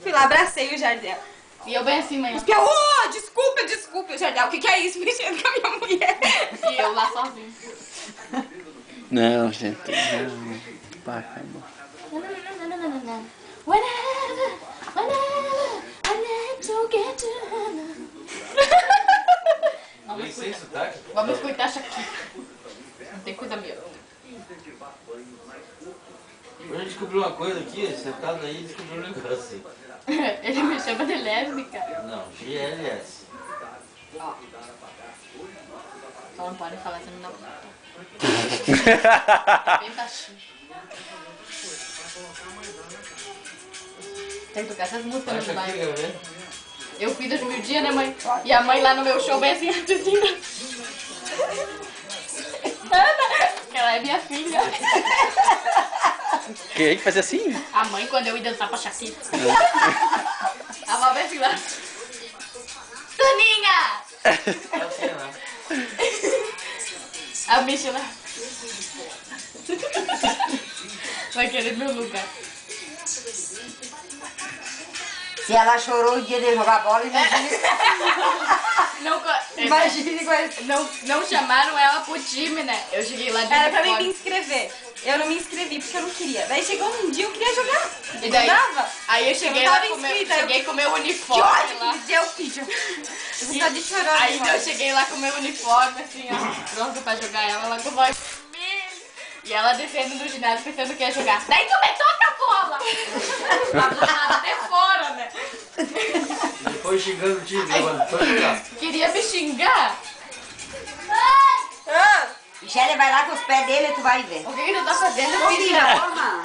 Fui lá, abracei o Jardel. E eu bem assim, mãe. Oh, desculpa, o Jardel. O que é isso? Mexendo com a minha mulher. E eu lá sozinho. Não, gente. Não. Pá, acabou. Vamos escutar Shakira. Não tem coisa melhor. A gente descobriu uma coisa aqui, sentado aí, descobriu um negócio. Ele me chama de lésbica. Não, GLS. Só não pode falar, você não dá bem baixinho. Tem que tocar essas músicas no bairro. Eu cuido de mil dias, né, mãe? E a mãe lá no meu show bem assim, assim. Ana, ela é minha filha. Quem que fazia assim? A mãe, quando eu ia dançar pra Shakira. A mãe bem assim lá. Soninha! A bicha lá. Vai querer meu lugar. Se ela chorou o dia de jogar bola, Imagine não chamaram ela pro time, né? Eu cheguei lá de Era pra mim uniforme. me inscrever. Eu não me inscrevi porque eu não queria. Daí chegou um dia eu queria jogar. E daí, não dava. aí eu cheguei Eu não lá tava com meu, inscrita, cheguei com meu Que uniforme ódio lá. que me deu, filho. Eu vou de chorar. Aí eu cheguei lá com meu uniforme, assim, ó, pronto pra jogar ela com voz vermelha. E ela descendo no ginásio pensando que ia jogar. Daí tu me toca a bola! Até fora, né? Depois xingando o time, mano. Foi jogar. Queria me xingar. Michele vai lá com os pés dele e tu vai ver. O que tu tá fazendo, Filha, filha? porra.